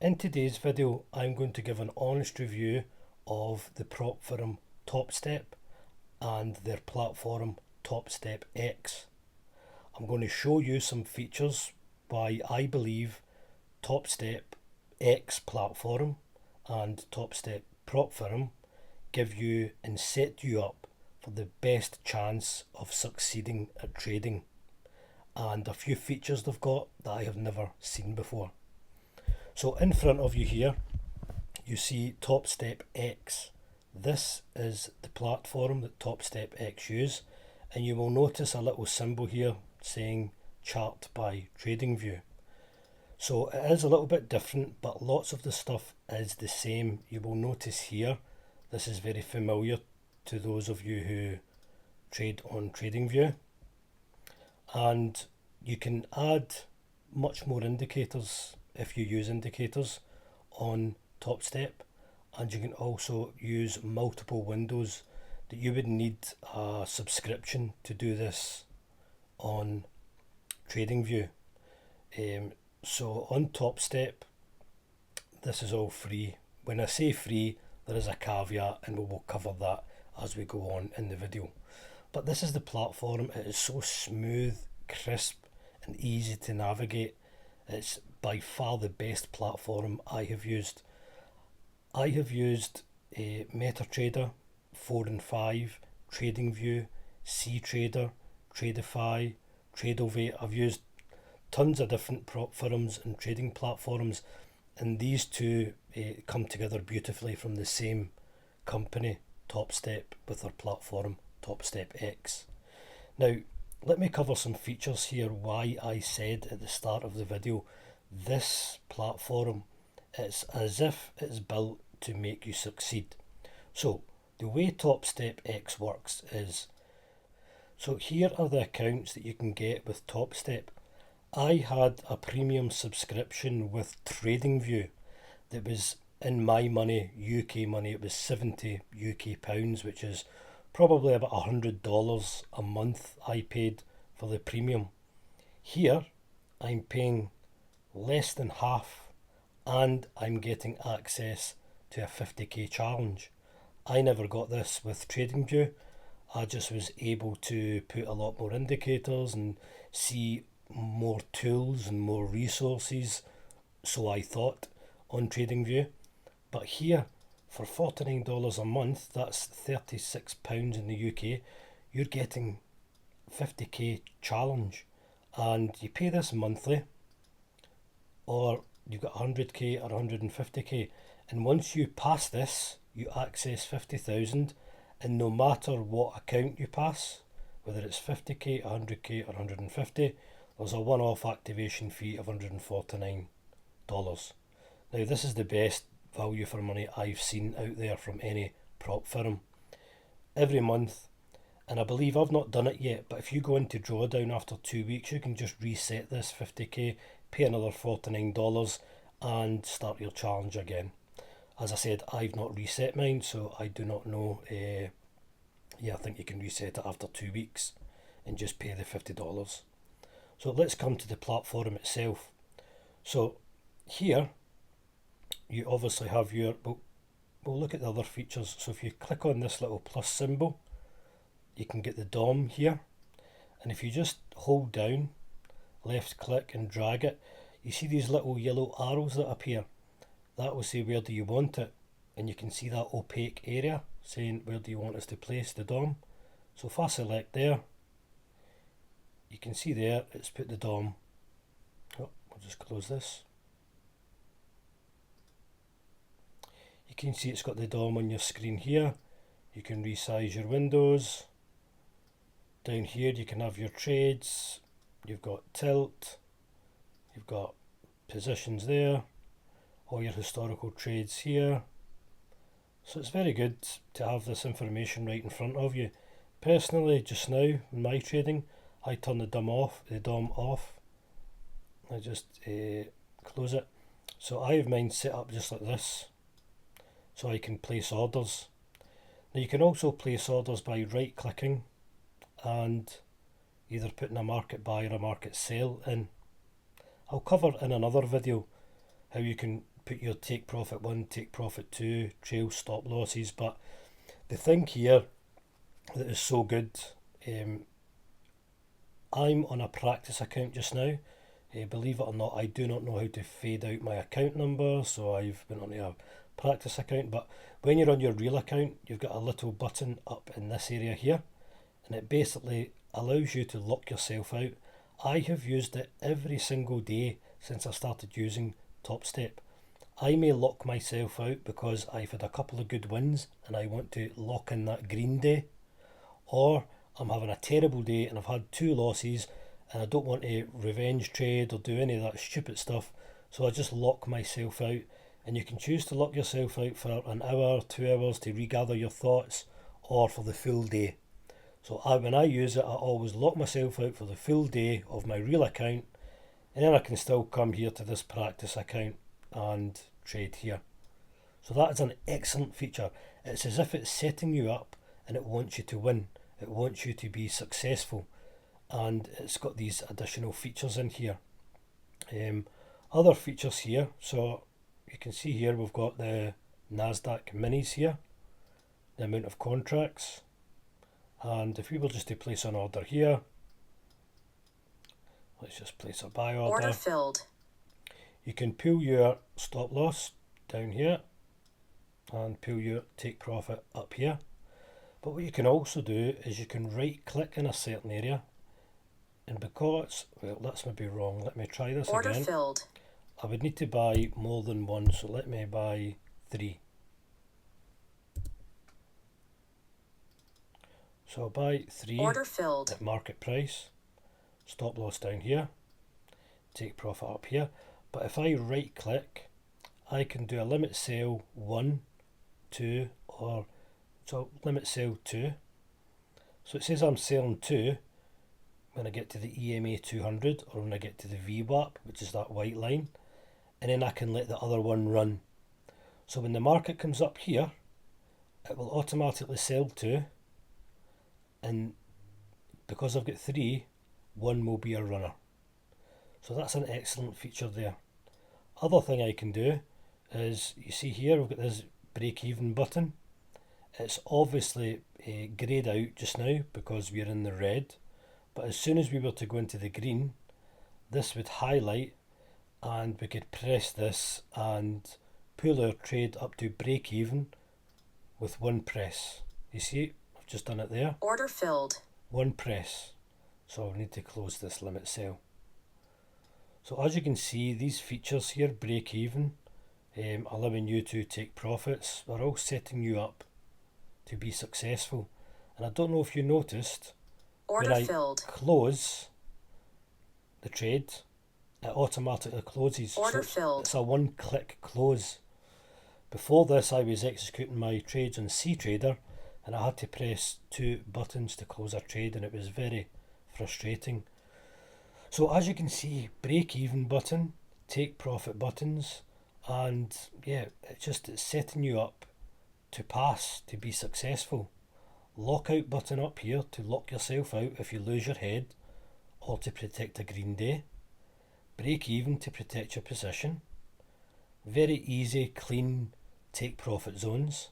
In today's video, I'm going to give an honest review of the prop firm TopStep and their platform TopStep X. I'm going to show you some features why I believe TopStep X platform and TopStep prop firm give you and set you up for the best chance of succeeding at trading, and a few features they've got that I have never seen before. So in front of you here, you see TopStep X. This is the platform that TopStep X use, and you will notice a little symbol here saying chart by TradingView. So it is a little bit different, but lots of the stuff is the same. You will notice here, this is very familiar to those of you who trade on TradingView. And you can add much more indicators if you use indicators on TopStep, and you can also use multiple windows that you would need a subscription to do this on TradingView. So on TopStep, this is all free. When I say free, there is a caveat, and we will cover that as we go on in the video. But this is the platform. It is so smooth, crisp and easy to navigate. It's by far the best platform I have used. I have used MetaTrader 4 and 5, TradingView, CTrader, Tradeify, Tradeovate. I've used tons of different prop firms and trading platforms, and these two come together beautifully from the same company, TopStep, with their platform TopStep X. Now, let me cover some features here why I said at the start of the video, this platform is as if it's built to make you succeed. So the way TopStep X works is, so here are the accounts that you can get with TopStep. I had a premium subscription with TradingView that was, in my money, UK money, it was 70 UK pounds, which is probably about $100 a month I paid for the premium. Here I'm paying less than half, and I'm getting access to a 50k challenge. I never got this with TradingView. I just was able to put a lot more indicators and see more tools and more resources, so I thought, on TradingView. But here, for $49 a month, that's £36 in the UK, you're getting 50k challenge, and you pay this monthly, or you've got 100k or 150k, and once you pass this, you access 50,000, and no matter what account you pass, whether it's 50k, 100k or 150, there's a one-off activation fee of $149. Now this is the best value for money I've seen out there from any prop firm. Every month, and I believe I've not done it yet, but if you go into drawdown after 2 weeks, you can just reset this 50k, pay another $49 and start your challenge again. As I said, I've not reset mine, so I do not know. I think you can reset it after 2 weeks and just pay the $50. So let's come to the platform itself. So here you obviously have your, we'll look at the other features. So if you click on this little plus symbol, you can get the DOM here, and if you just hold down, left click and drag it, you see these little yellow arrows that appear. That will say where do you want it, and you can see that opaque area saying where do you want us to place the DOM. So if I select there, you can see there it's put the DOM. Oh, I'll just close this. You can see it's got the DOM on your screen here. You can resize your windows. Down here you can have your trades. You've got tilt. You've got positions there. All your historical trades here. So it's very good to have this information right in front of you. Personally, just now in my trading, I turn the DOM off. I just close it. So I have mine set up just like this, so I can place orders. Now you can also place orders by right clicking and either putting a market buy or a market sell in. I'll cover in another video how you can put your take profit 1, take profit 2, trail stop losses. But the thing here that is so good, I'm on a practice account just now. Believe it or not, I do not know how to fade out my account number, so I've been on a practice account. But when you're on your real account, you've got a little button up in this area here, and it basically allows you to lock yourself out. I have used it every single day since I started using TopStep. I may lock myself out because I've had a couple of good wins and I want to lock in that green day, or I'm having a terrible day and I've had 2 losses and I don't want to revenge trade or do any of that stupid stuff, so I just lock myself out. And you can choose to lock yourself out for an hour, 2 hours to regather your thoughts, or for the full day. So when I use it, I always lock myself out for the full day of my real account, and then I can still come here to this practice account and trade here. So that is an excellent feature. It's as if it's setting you up and it wants you to win. It wants you to be successful, and it's got these additional features in here. Other features here, so you can see here we've got the NASDAQ minis here, the amount of contracts, and if we were just to place an order here, let's just place a buy order. Order filled. You can pull your stop loss down here and pull your take profit up here. But what you can also do is you can right click in a certain area, and because, well, that's maybe wrong, let me try this Order again. filled. I would need to buy more than 1, so let me buy 3. So I'll buy 3 Order filled. at market price, stop loss down here, take profit up here. But if I right click, I can do a limit sell 1, 2, or so limit sell 2. So it says I'm selling 2 when I get to the EMA 200, or when I get to the VWAP, which is that white line, and then I can let the other one run. So when the market comes up here, it will automatically sell 2, and because I've got 3, 1 will be a runner. So that's an excellent feature there. Other thing I can do is, you see here we've got this break even button. It's obviously greyed out just now because we're in the red, but as soon as we were to go into the green, this would highlight and we could press this and pull our trade up to break even with 1 press. You see, I've just done it there. Order filled. 1 press. So I need to close this limit sell. So as you can see, these features here, break even, allowing you to take profits, are all setting you up to be successful. And I don't know if you noticed, Order when I filled. close the trade, it automatically closes. Order so filled. It's a 1-click close. Before this, I was executing my trades on CTrader, and I had to press 2 buttons to close a trade, and it was very frustrating. So as you can see, break even button, take profit buttons, and yeah, it's setting you up to pass, to be successful. Lockout button up here to lock yourself out if you lose your head or to protect a green day. Break even to protect your position. Very easy, clean take profit zones.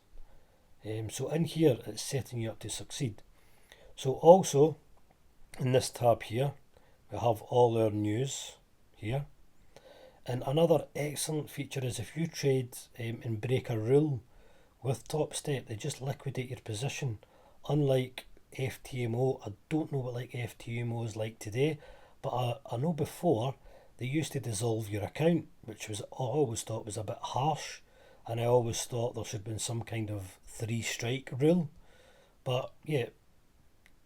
So in here it's setting you up to succeed. So also in this tab here we have all our news here. And another excellent feature is if you trade and break a rule with TopStep, they just liquidate your position. Unlike FTMO, I don't know what like FTMO is like today, but I know before they used to dissolve your account, which was I always thought was a bit harsh, and I always thought there should have been some kind of 3-strike rule. But yeah,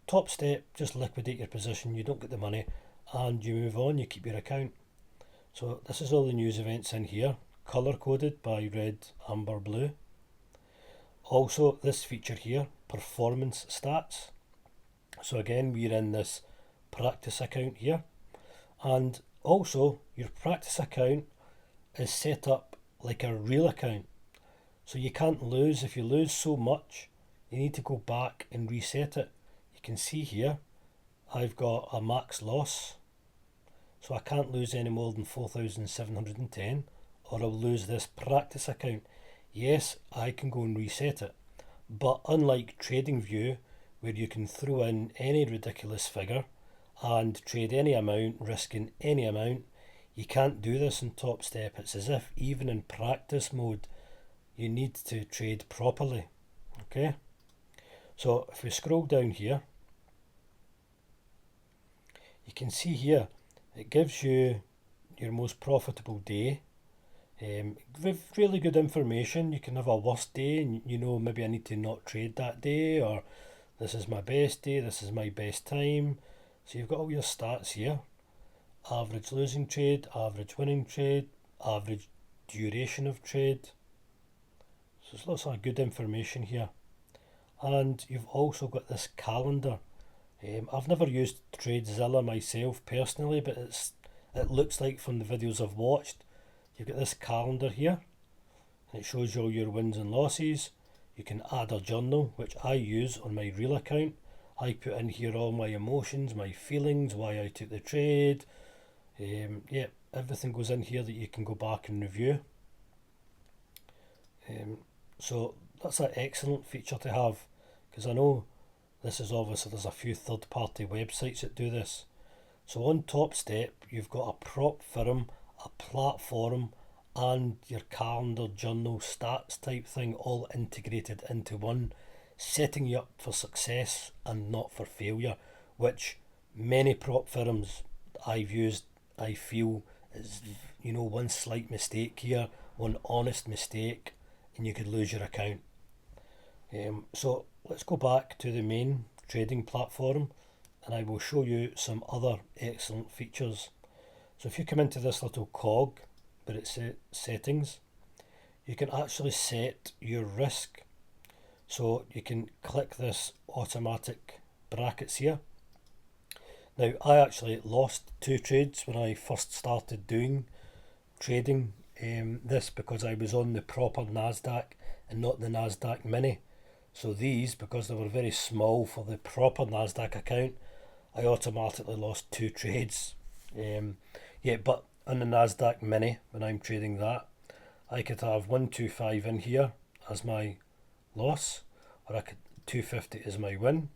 TopStep, just liquidate your position, you don't get the money, and you move on, you keep your account. So this is all the news events in here, colour coded by red, amber, blue. Also this feature here, performance stats. So again, we're in this practice account here, and also your practice account is set up like a real account, so you can't lose. If you lose so much, you need to go back and reset it. You can see here I've got a max loss, so I can't lose any more than 4,710 or I'll lose this practice account. Yes, I can go and reset it. But unlike TradingView, where you can throw in any ridiculous figure and trade any amount, risking any amount, you can't do this in Top Step. It's as if even in practice mode, you need to trade properly. Okay? So if we scroll down here, you can see here, it gives you your most profitable day. With really good information. You can have a worst day and you know maybe I need to not trade that day, or this is my best day, this is my best time. So you've got all your stats here. Average losing trade, average winning trade, average duration of trade. So there's lots of good information here. And you've also got this calendar. I've never used TradeZilla myself personally, but it looks like from the videos I've watched, you've got this calendar here, and it shows you all your wins and losses. You can add a journal, which I use on my real account. I put in here all my emotions, my feelings, why I took the trade. Yeah, everything goes in here that you can go back and review. So that's an excellent feature to have, because I know this is obviously, there's a few third-party websites that do this. So on Top Step, you've got a prop firm, a platform, and your calendar, journal, stats type thing all integrated into one, setting you up for success and not for failure, which many prop firms I've used, I feel is, one slight mistake here, one honest mistake, and you could lose your account. So let's go back to the main trading platform, and I will show you some other excellent features. So if you come into this little cog, but it's settings, you can actually set your risk. So you can click this automatic brackets here. Now I actually lost 2 trades when I first started doing trading this, because I was on the proper NASDAQ and not the NASDAQ mini. So these, because they were very small for the proper NASDAQ account, I automatically lost 2 trades. But on the NASDAQ mini, when I'm trading that, I could have 125 in here as my loss, or I could 250 as my win,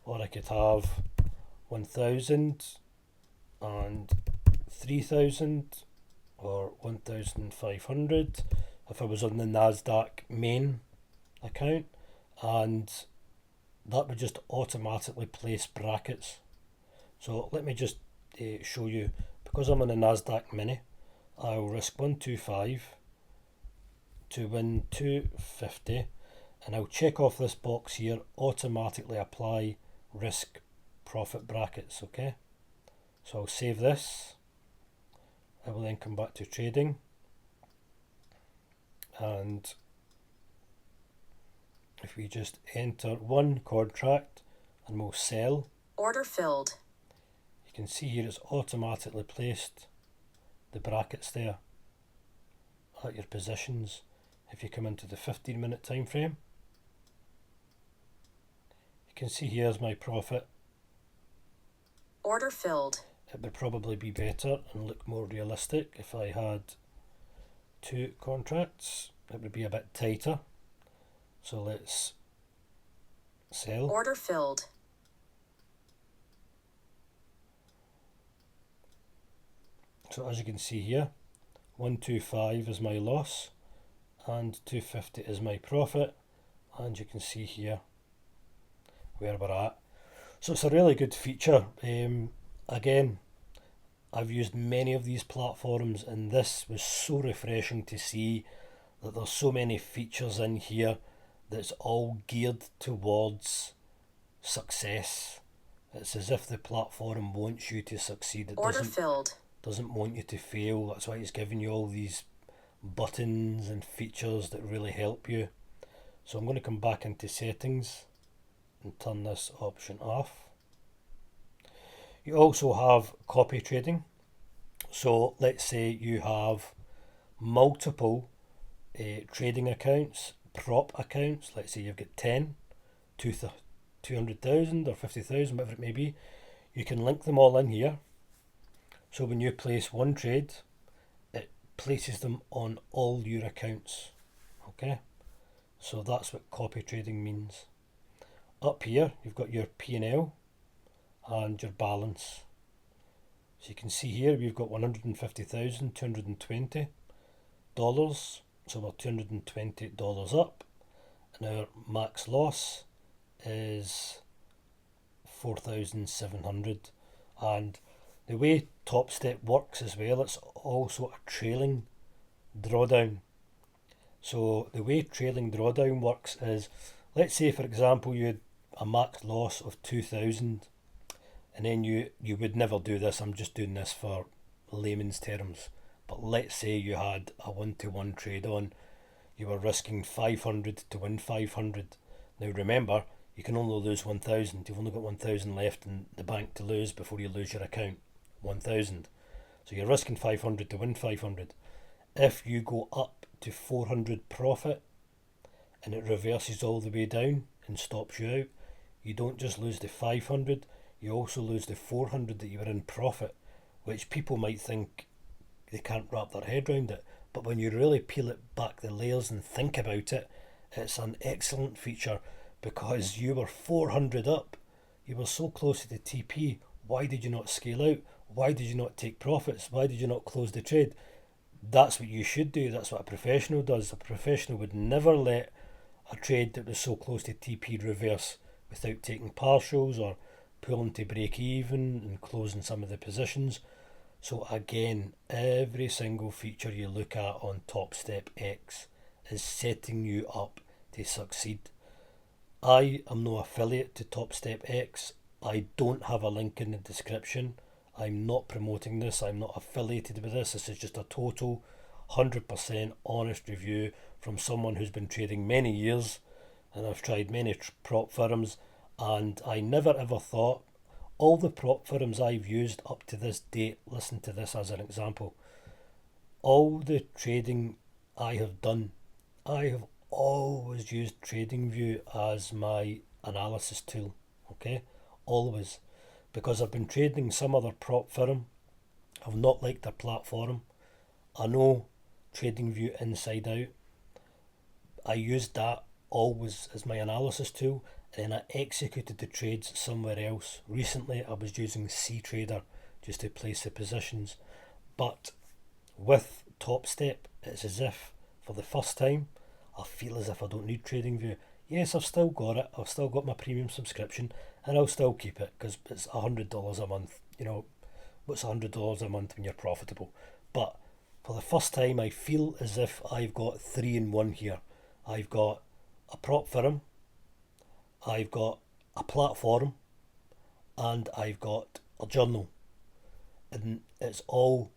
or I could have 1000 and 3000 or 1500 if I was on the NASDAQ main account, and that would just automatically place brackets. So let me just show you. Because I'm on a NASDAQ mini, I'll risk 125 to win 250, and I'll check off this box here, automatically apply risk profit brackets. Okay, so I'll save this. I will then come back to trading, and if we just enter one contract and we'll sell, order filled, you can see here it's automatically placed the brackets there at your positions. If you come into the 15-minute time frame, you can see here's my profit. Order filled. It would probably be better and look more realistic if I had 2 contracts. It would be a bit tighter. So let's sell. Order filled. So as you can see here, 125 is my loss and 250 is my profit, and you can see here where we're at. So it's a really good feature. Again, I've used many of these platforms, and this was so refreshing to see that there's so many features in here that's all geared towards success. It's as if the platform wants you to succeed. It Order filled. Doesn't want you to fail. That's why it's giving you all these buttons and features that really help you. So I'm going to come back into settings and turn this option off. You also have copy trading. So let's say you have multiple trading accounts, prop accounts. Let's say you've got 10, 200,000 or 50,000, whatever it may be. You can link them all in here. So when you place one trade, it places them on all your accounts. Okay, so that's what copy trading means. Up here you've got your P&L and your balance. So you can see here we've got $150,220. So we're $220 up, and our max loss is 4,700. And the way Top Step works as well, it's also a trailing drawdown. So the way trailing drawdown works is, let's say for example you had a max loss of 2,000, and then you would never do this, I'm just doing this for layman's terms, but let's say you had a 1-to-1 trade on, you were risking 500 to win 500. Now remember, you can only lose 1,000, you've only got 1,000 left in the bank to lose before you lose your account, 1,000. So you're risking 500 to win 500. If you go up to 400 profit and it reverses all the way down and stops you out, you don't just lose the 500, you also lose the 400 that you were in profit, which people might think they can't wrap their head around it. But when you really peel it back the layers and think about it, it's an excellent feature, because you were 400 up, you were so close to the TP. Why did you not scale out? Why did you not take profits? Why did you not close the trade? That's what you should do. That's what a professional does. A professional would never let a trade that was so close to TP reverse without taking partials or pulling to break even and closing some of the positions. So again, every single feature you look at on Top Step X is setting you up to succeed. I am no affiliate to Top Step X. I don't have a link in the description. I'm not promoting this. I'm not affiliated with this. This is just a total 100% honest review from someone who's been trading many years, and I've tried many prop firms, and I never ever thought, all the prop firms I've used up to this date, listen to this as an example, all the trading I have done, I have always used TradingView as my analysis tool. Okay, always, because I've been trading some other prop firm, I've not liked their platform, I know TradingView inside out, I used that always as my analysis tool, and then I executed the trades somewhere else. Recently I was using CTrader just to place the positions, but with Top Step it's as if for the first time I feel as if I don't need TradingView. Yes, I've still got it, I've still got my premium subscription, and I'll still keep it because it's $100 a month. You know, what's $100 a month when you're profitable? But for the first time I feel as if I've got 3 in 1 here. I've got a prop firm, I've got a platform, and I've got a journal, and it's all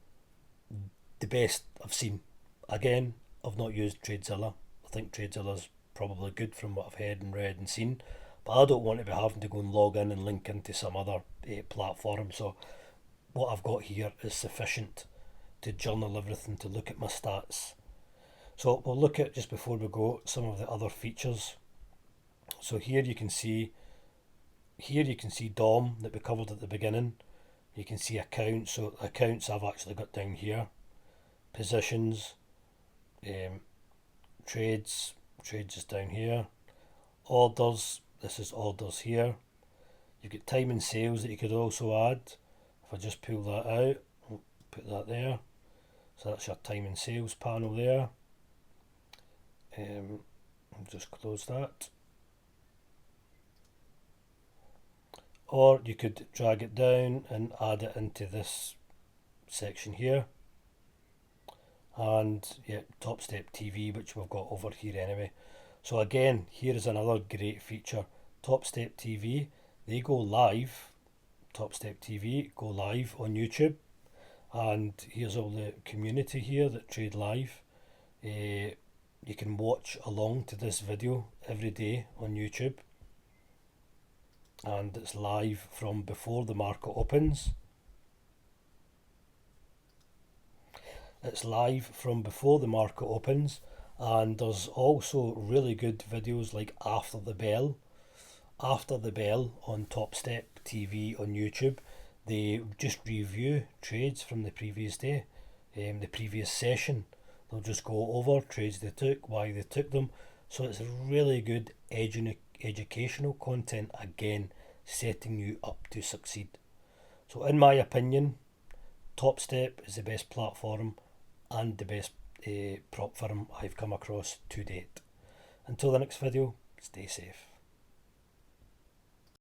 the best I've seen. Again, I've not used TradeZilla. I think TradeZilla's probably good from what I've heard and read and seen, but I don't want to be having to go and log in and link into some other platform. So what I've got here is sufficient to journal everything, to look at my stats. So we'll look at, just before we go, some of the other features. So here you can see DOM that we covered at the beginning. You can see accounts. So accounts I've actually got down here. Positions, trades is down here. Orders, this is orders here. You've got time and sales that you could also add. If I just pull that out, put that there. So that's your time and sales panel there. I'll just close that. Or you could drag it down and add it into this section here. And yeah, Top Step TV, which we've got over here anyway. So again, here is another great feature. Top Step TV, they go live. Top Step TV go live on YouTube, and here's all the community here that trade live. You can watch along to this video every day on YouTube, and it's live from before the market opens. It's live from before the market opens, and there's also really good videos like After the Bell. After the Bell on Top Step TV on YouTube, they just review trades from the previous day. the previous session. They'll just go over trades they took, why they took them. So it's really good educational content, again, setting you up to succeed. So in my opinion, TopStep is the best platform and the best prop firm I've come across to date. Until the next video, stay safe.